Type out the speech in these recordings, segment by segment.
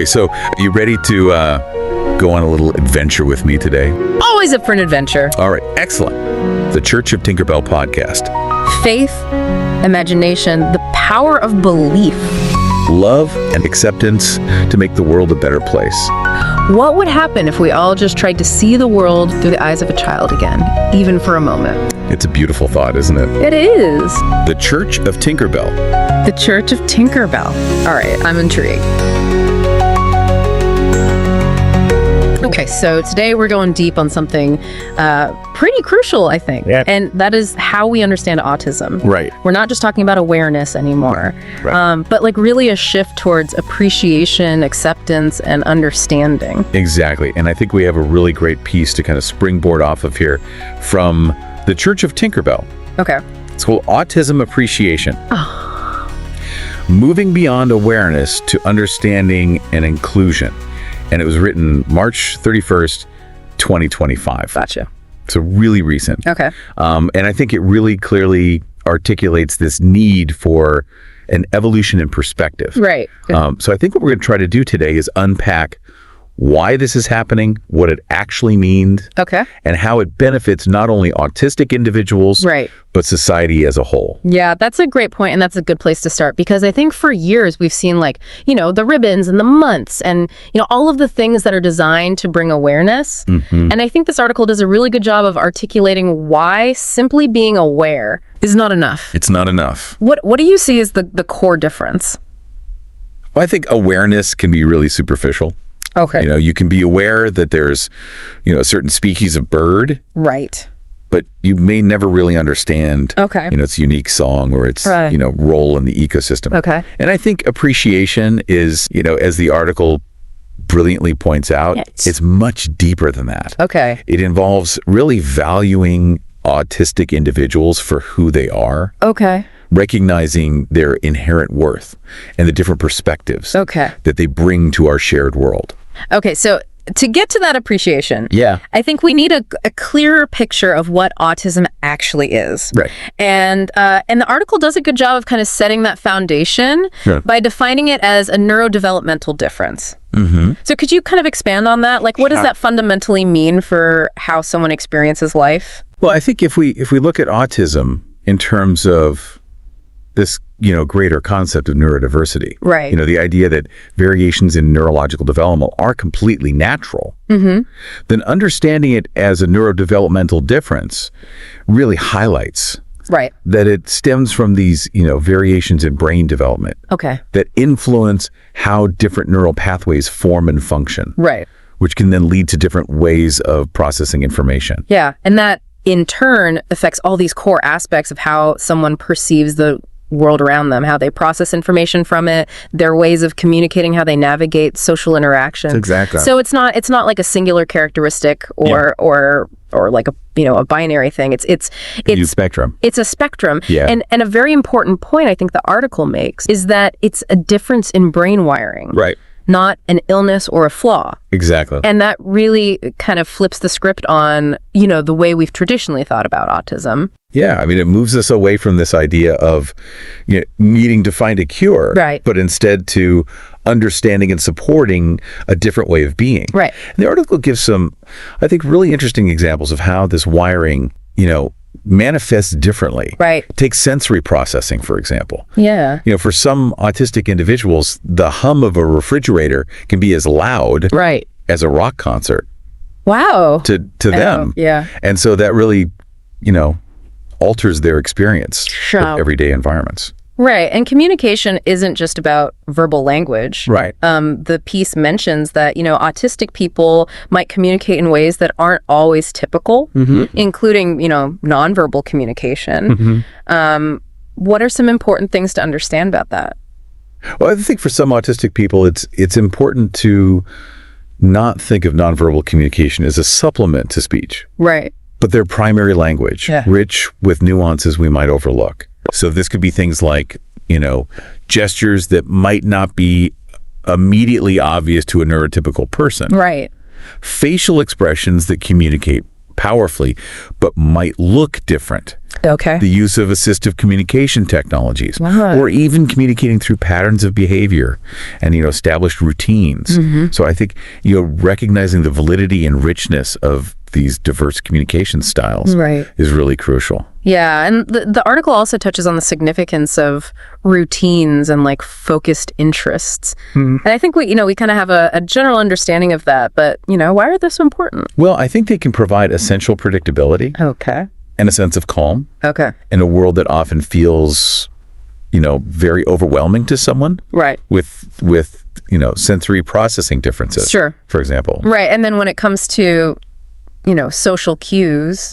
Okay, so you ready to go on a little adventure with me today? Always up for an adventure. All right, excellent. The Church of Tinkerbell podcast. Faith, imagination, the power of belief. Love and acceptance to make the world a better place. What would happen if we all just tried to see the world through the eyes of a child again, even for a moment? It's a beautiful thought, isn't it? It is. The Church of Tinkerbell. The Church of Tinkerbell. All right, I'm intrigued. Okay, so today we're going deep on something pretty crucial, I think. Yeah. And that is how we understand autism. Right. We're not just talking about awareness anymore, Right. but like really a shift towards appreciation, acceptance, and understanding. Exactly. And I think we have a really great piece to kind of springboard off of here from the Church of Tinkerbell. Okay. It's called Autism Appreciation. Moving beyond awareness to understanding and inclusion. And it was written March 31st, 2025. Gotcha. So really recent. Okay. And I think it really clearly articulates this need for an evolution in perspective. Right. So I think what we're going to try to do today is unpack why this is happening, what it actually means, Okay. and how it benefits not only autistic individuals, Right. but society as a whole. Yeah, that's a great point, and that's a good place to start, because I think for years we've seen, like, you know, the ribbons and the months and, you know, all of the things that are designed to bring awareness. And I think this article does a really good job of articulating why simply being aware is not enough. It's not enough. What do you see as the core difference? Well, I think awareness can be really superficial. Okay. You know, you can be aware that there's, you know, a certain species of bird, Right. but you may never really understand, Okay. you know, its unique song or its, Right. you know, role in the ecosystem. Okay. And I think appreciation is, you know, as the article brilliantly points out, Yes. it's much deeper than that. Okay. It involves really valuing autistic individuals for who they are, Okay. recognizing their inherent worth and the different perspectives Okay. that they bring to our shared world. Okay, so to get to that appreciation, Yeah. I think we need a clearer picture of what autism actually is. Right. And the article does a good job of kind of setting that foundation Yeah. by defining it as a neurodevelopmental difference. So could you kind of expand on that? Like, what does that fundamentally mean for how someone experiences life? Well, I think if we look at autism in terms of this, you know, greater concept of neurodiversity, Right. you know, the idea that variations in neurological development are completely natural, then understanding it as a neurodevelopmental difference really highlights Right. that it stems from these, you know, variations in brain development Okay. that influence how different neural pathways form and function, Right. which can then lead to different ways of processing information. Yeah. And that in turn affects all these core aspects of how someone perceives the world around them, how they process information from it, their ways of communicating, how they navigate social interactions. Exactly. So it's not like a singular characteristic or like a, you know, a binary thing. It's Huge spectrum. It's a spectrum. Yeah. And a very important point I think the article makes is that it's a difference in brain wiring. Right. Not an illness or a flaw. Exactly. And that really kind of flips the script on, you know, the way we've traditionally thought about autism. Yeah, I mean, it moves us away from this idea of, you know, needing to find a cure, Right. but instead to understanding and supporting a different way of being. Right. And the article gives some, I think, really interesting examples of how this wiring, you know, manifests differently. Right. Take sensory processing, for example. Yeah. You know, for some autistic individuals, the hum of a refrigerator can be as loud Right. as a rock concert Wow. to them. Yeah. And so that really, you know, alters their experience Sure. of everyday environments. Right. And communication isn't just about verbal language. Right. The piece mentions that, you know, autistic people might communicate in ways that aren't always typical, including, you know, nonverbal communication. What are some important things to understand about that? Well, I think for some autistic people, it's important to not think of nonverbal communication as a supplement to speech, Right. but their primary language, Yeah. rich with nuances we might overlook. So this could be things like, you know, gestures that might not be immediately obvious to a neurotypical person. Right. Facial expressions that communicate powerfully, but might look different. Okay. The use of assistive communication technologies, Wow. or even communicating through patterns of behavior and, established routines. So I think, recognizing the validity and richness of these diverse communication styles Right. is really crucial. Yeah, and the article also touches on the significance of routines and like focused interests. And I think we kind of have a general understanding of that, but why are they so important? Well, I think they can provide essential predictability Okay. and a sense of calm Okay. in a world that often feels, very overwhelming to someone Right. with sensory processing differences. Sure. For example. Right. And then when it comes to, social cues,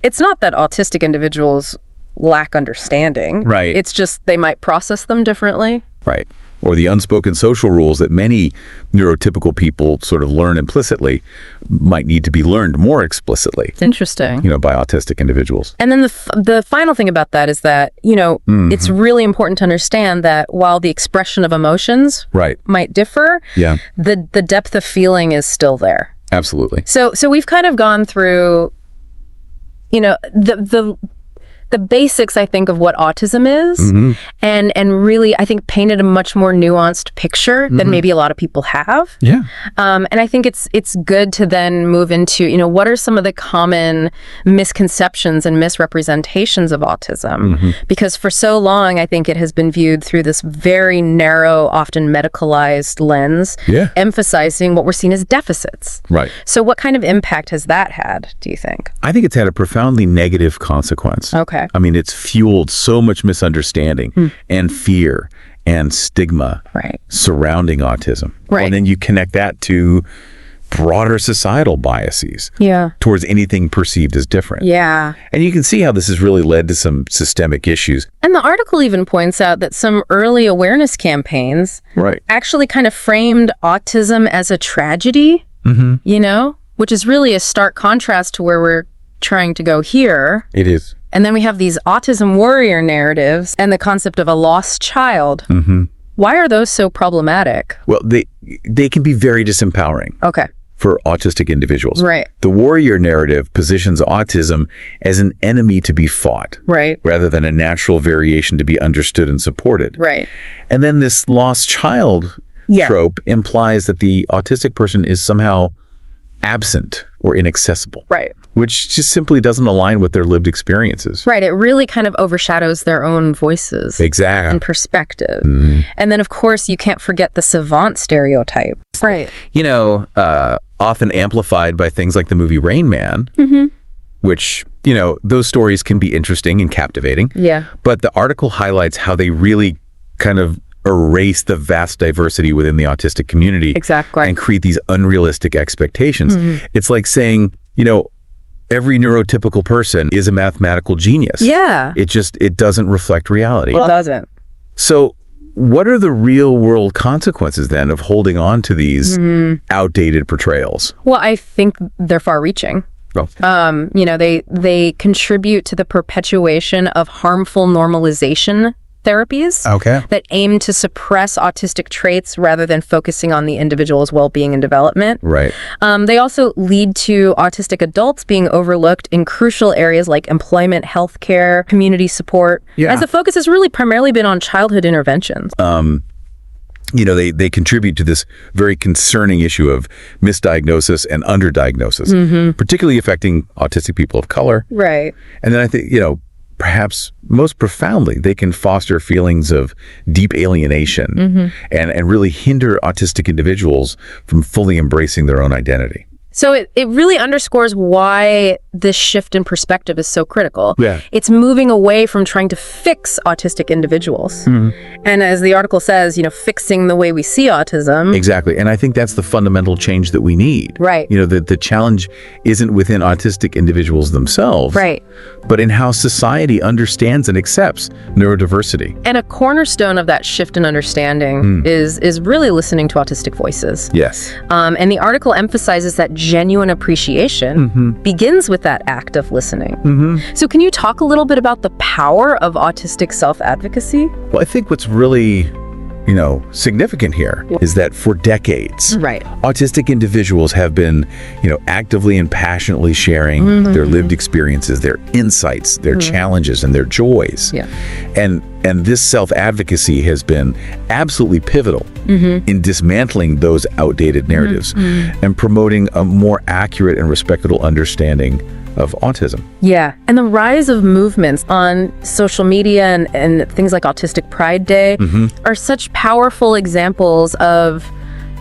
it's not that autistic individuals lack understanding. Right. It's just they might process them differently. Right. Or the unspoken social rules that many neurotypical people sort of learn implicitly might need to be learned more explicitly, Interesting. by autistic individuals. And then the final thing about that is that, it's really important to understand that while the expression of emotions Right. might differ, Yeah, the depth of feeling is still there. absolutely. So we've kind of gone through, the basics, I think, of what autism is, and really, I think, painted a much more nuanced picture than maybe a lot of people have. Yeah. And I think it's good to then move into, what are some of the common misconceptions and misrepresentations of autism? Because for so long, I think it has been viewed through this very narrow, often medicalized lens, Yeah. emphasizing what we're seeing as deficits. Right. So what kind of impact has that had, do you think? I think it's had a profoundly negative consequence. Okay. I mean, it's fueled so much misunderstanding and fear and stigma Right. surrounding autism. Right. And then you connect that to broader societal biases Yeah. towards anything perceived as different. Yeah. And you can see how this has really led to some systemic issues. And the article even points out that some early awareness campaigns Right. actually kind of framed autism as a tragedy, which is really a stark contrast to where we're trying to go here. It is. And then we have these autism warrior narratives and the concept of a lost child. Why are those so problematic? Well, they can be very disempowering Okay. for autistic individuals. Right. The warrior narrative positions autism as an enemy to be fought, Right. rather than a natural variation to be understood and supported. Right. And then this lost child trope implies that the autistic person is somehow absent or inaccessible, Right. which just simply doesn't align with their lived experiences. Right. It really kind of overshadows their own voices Exactly. and perspective. And then, of course, you can't forget the savant stereotype. Right. Often amplified by things like the movie Rain Man, which, those stories can be interesting and captivating. Yeah. But the article highlights how they really kind of erase the vast diversity within the autistic community. Exactly. And create these unrealistic expectations. It's like saying, every neurotypical person is a mathematical genius. Yeah. It doesn't reflect reality. Well, it doesn't. So what are the real world consequences then of holding on to these outdated portrayals? Well, I think they're far-reaching. Well, They contribute to the perpetuation of harmful normalization therapies okay. that aim to suppress autistic traits rather than focusing on the individual's well-being and development. Right. They also lead to autistic adults being overlooked in crucial areas like employment, healthcare, community support, Yeah. as the focus has really primarily been on childhood interventions. They contribute to this very concerning issue of misdiagnosis and underdiagnosis, particularly affecting autistic people of color. Right. And then I think, perhaps most profoundly, they can foster feelings of deep alienation and really hinder autistic individuals from fully embracing their own identity. So it really underscores why this shift in perspective is so critical. Yeah. It's moving away from trying to fix autistic individuals. And as the article says, fixing the way we see autism. Exactly. And I think that's the fundamental change that we need. Right. The challenge isn't within autistic individuals themselves, Right. but in how society understands and accepts neurodiversity. And a cornerstone of that shift in understanding is really listening to autistic voices. Yes. And the article emphasizes that genuine appreciation begins with that act of listening. So can you talk a little bit about the power of autistic self-advocacy? Well, I think what's really significant here is that for decades, Right. autistic individuals have been, actively and passionately sharing their lived experiences, their insights, their challenges, and their joys. Yeah. And this self-advocacy has been absolutely pivotal in dismantling those outdated narratives and promoting a more accurate and respectable understanding of autism. Yeah. And the rise of movements on social media and things like Autistic Pride Day are such powerful examples of,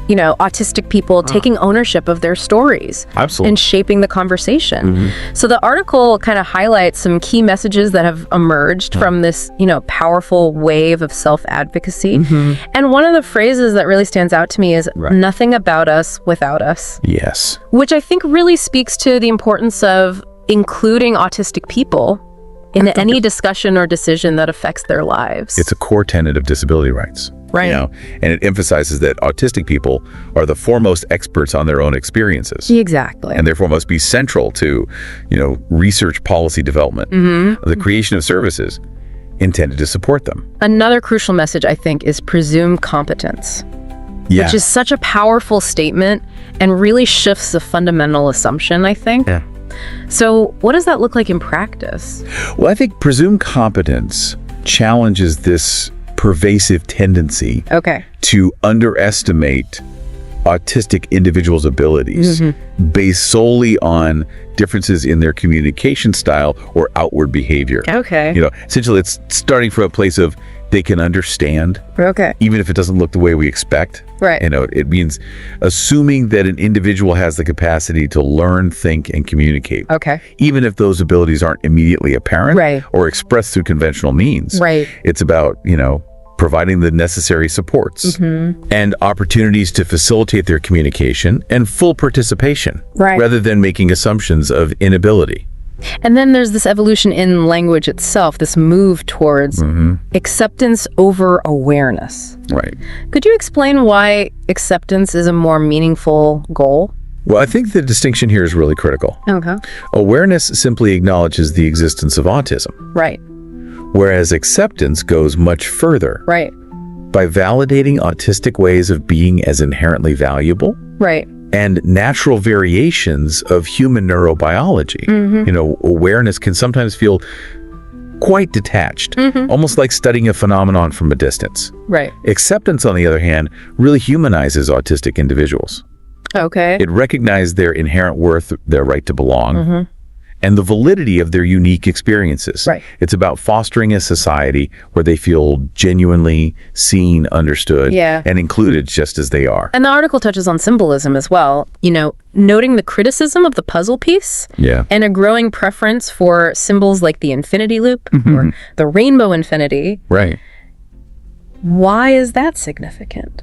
autistic people taking ownership of their stories. Absolutely. And shaping the conversation. So the article kind of highlights some key messages that have emerged from this, powerful wave of self-advocacy. And one of the phrases that really stands out to me is nothing about us without us. Yes. Which I think really speaks to the importance of including autistic people in any discussion or decision that affects their lives. It's a core tenet of disability rights. Right. And it emphasizes that autistic people are the foremost experts on their own experiences. Exactly. And therefore must be central to, research policy development, the creation of services intended to support them. Another crucial message, I think, is presumed competence. Yeah. Which is such a powerful statement and really shifts the fundamental assumption, I think. Yeah. So what does that look like in practice? Well, I think presumed competence challenges this pervasive tendency to underestimate autistic individuals' abilities based solely on differences in their communication style or outward behavior. Essentially, it's starting from a place of they can understand, even if it doesn't look the way we expect. Right. It means assuming that an individual has the capacity to learn, think, and communicate. Even if those abilities aren't immediately apparent or expressed through conventional means. It's about, providing the necessary supports and opportunities to facilitate their communication and full participation rather than making assumptions of inability. And then there's this evolution in language itself, this move towards acceptance over awareness. Right. Could you explain why acceptance is a more meaningful goal? Well, I think the distinction here is really critical. Awareness simply acknowledges the existence of autism. Whereas acceptance goes much further. By validating autistic ways of being as inherently valuable. And natural variations of human neurobiology. Awareness can sometimes feel quite detached, almost like studying a phenomenon from a distance. Acceptance, on the other hand, really humanizes autistic individuals. It recognizes their inherent worth, their right to belong, and the validity of their unique experiences. It's about fostering a society where they feel genuinely seen, understood, and included just as they are. And the article touches on symbolism as well, noting the criticism of the puzzle piece and a growing preference for symbols like the infinity loop or the rainbow infinity. Why is that significant?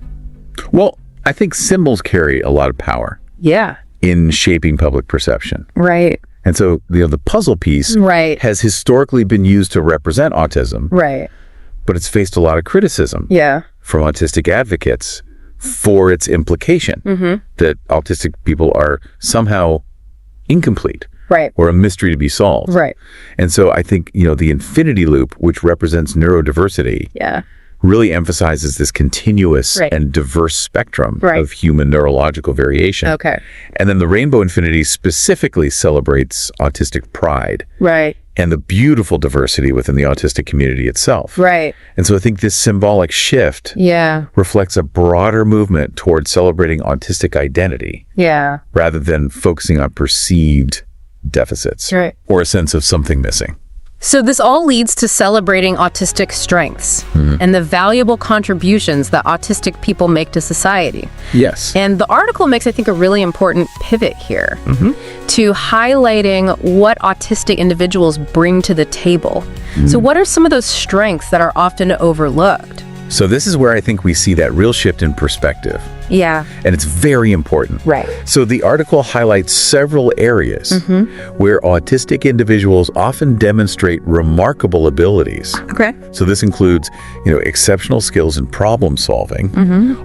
Well, I think symbols carry a lot of power in shaping public perception. And so, the puzzle piece has historically been used to represent autism. But it's faced a lot of criticism from autistic advocates for its implication that autistic people are somehow incomplete or a mystery to be solved. And so I think, the infinity loop, which represents neurodiversity, really emphasizes this continuous and diverse spectrum of human neurological variation. And then the rainbow infinity specifically celebrates autistic pride and the beautiful diversity within the autistic community itself. And so I think this symbolic shift reflects a broader movement towards celebrating autistic identity rather than focusing on perceived deficits or a sense of something missing. So this all leads to celebrating autistic strengths and the valuable contributions that autistic people make to society. And the article makes, I think, a really important pivot here to highlighting what autistic individuals bring to the table. So what are some of those strengths that are often overlooked? So this is where I think we see that real shift in perspective. And it's very important. So the article highlights several areas where autistic individuals often demonstrate remarkable abilities. So this includes, exceptional skills in problem solving,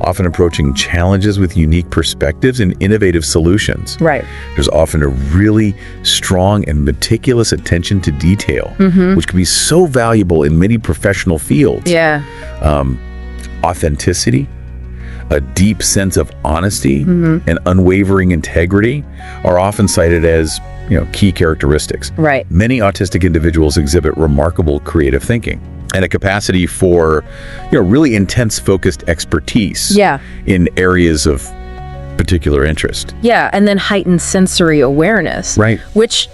often approaching challenges with unique perspectives and innovative solutions. There's often a really strong and meticulous attention to detail, which can be so valuable in many professional fields. authenticity, a deep sense of honesty, and unwavering integrity are often cited as, key characteristics. Right. Many autistic individuals exhibit remarkable creative thinking and a capacity for, really intense focused expertise in areas of particular interest. Yeah, and then heightened sensory awareness. Right. Which,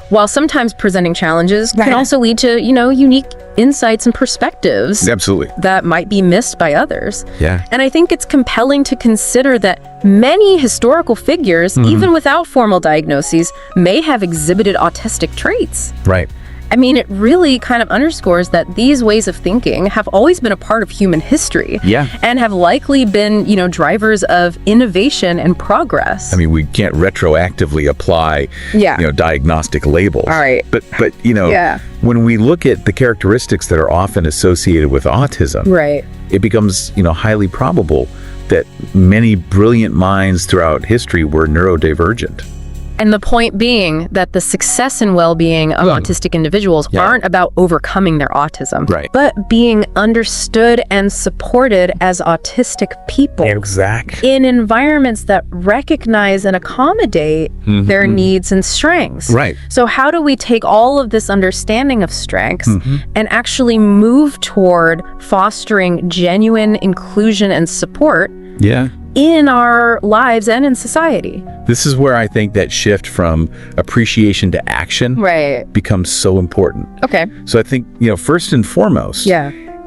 while sometimes presenting challenges, can also lead to, unique insights and perspectives. Absolutely. That might be missed by others. Yeah. And I think it's compelling to consider that many historical figures, even without formal diagnoses, may have exhibited autistic traits. Right. I mean, it really kind of underscores that these ways of thinking have always been a part of human history. Yeah. And have likely been, drivers of innovation and progress. I mean, we can't retroactively apply, diagnostic labels. All right. But when we look at the characteristics that are often associated with autism, right, it becomes, highly probable that many brilliant minds throughout history were neurodivergent. And the point being that the success and well-being of autistic individuals aren't about overcoming their autism, but being understood and supported as autistic people. Exactly. In environments that recognize and accommodate their needs and strengths. Right. So how do we take all of this understanding of strengths and actually move toward fostering genuine inclusion and support? Yeah. In our lives and in society. This is where I think that shift from appreciation to action becomes so important. Okay. So I think, first and foremost,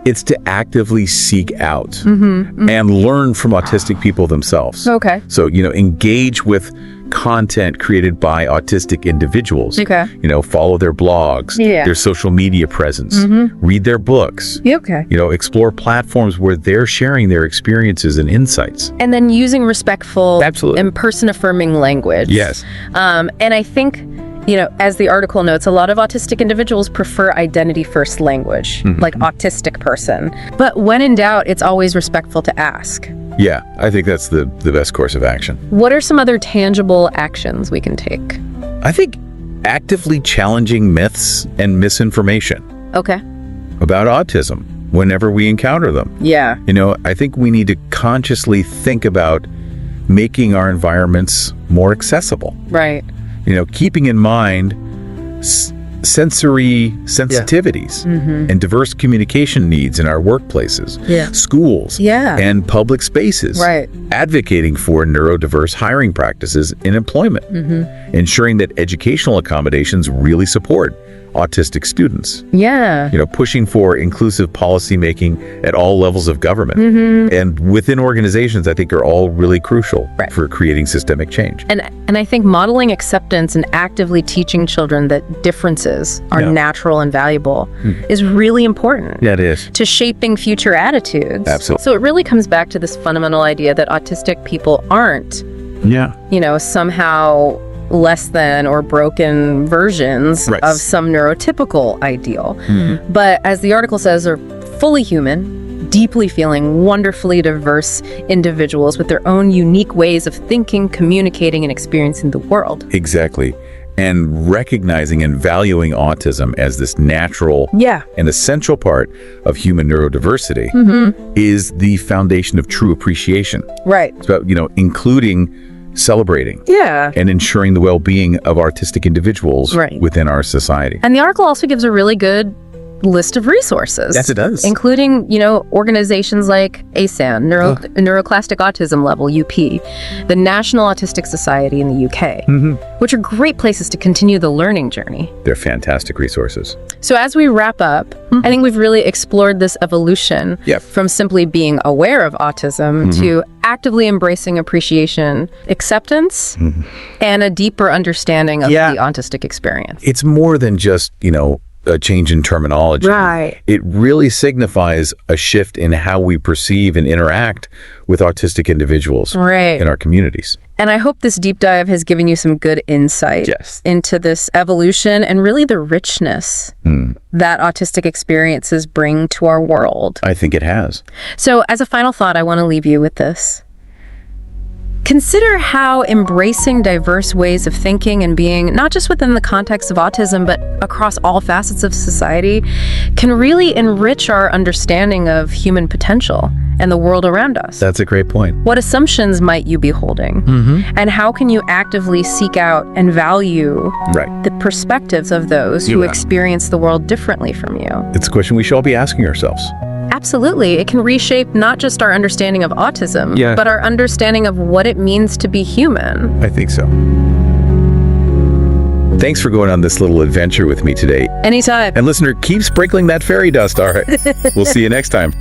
it's to actively seek out and learn from autistic people themselves. Okay. So, engage with content created by autistic individuals. Okay. Follow their blogs, their social media presence, read their books. Okay. Explore platforms where they're sharing their experiences and insights. And then using respectful and person-affirming language. Yes. And I think, as the article notes, a lot of autistic individuals prefer identity-first language, like autistic person. But when in doubt, it's always respectful to ask. Yeah, I think that's the best course of action. What are some other tangible actions we can take? I think actively challenging myths and misinformation. Okay. About autism whenever we encounter them. Yeah. I think we need to consciously think about making our environments more accessible. Right. Keeping in mind sensory sensitivities and diverse communication needs in our workplaces, schools, and public spaces. Right. Advocating for neurodiverse hiring practices in employment. Ensuring that educational accommodations really support autistic students. Yeah. Pushing for inclusive policymaking at all levels of government and within organizations, I think are all really crucial for creating systemic change. And I think modeling acceptance and actively teaching children that differences are natural and valuable is really important. Yeah, it is. To shaping future attitudes. Absolutely. So it really comes back to this fundamental idea that autistic people aren't, somehow less than or broken versions of some neurotypical ideal. But as the article says, are fully human, deeply feeling, wonderfully diverse individuals with their own unique ways of thinking, communicating, and experiencing the world. Exactly. And recognizing and valuing autism as this natural and essential part of human neurodiversity is the foundation of true appreciation. Right. It's about, including, celebrating and ensuring the well-being of artistic individuals within our society. And the article also gives a really good list of resources. Yes, it does. Including, organizations like ASAN, Neuroclastic Autism Level, UP, the National Autistic Society in the UK, which are great places to continue the learning journey. They're fantastic resources. So as we wrap up, I think we've really explored this evolution from simply being aware of autism to actively embracing appreciation, acceptance, and a deeper understanding of the autistic experience. It's more than just, a change in terminology. Right. It really signifies a shift in how we perceive and interact with autistic individuals in our communities. And I hope this deep dive has given you some good insight into this evolution and really the richness that autistic experiences bring to our world. I think it has. So as a final thought, I want to leave you with this. Consider how embracing diverse ways of thinking and being, not just within the context of autism, but across all facets of society, can really enrich our understanding of human potential and the world around us? That's a great point. What assumptions might you be holding? And how can you actively seek out and value the perspectives of those who experience the world differently from you? It's a question we should all be asking ourselves. Absolutely. It can reshape not just our understanding of autism, but our understanding of what it means to be human. I think so. Thanks for going on this little adventure with me today. Anytime. And listener, keep sprinkling that fairy dust, all right? We'll see you next time.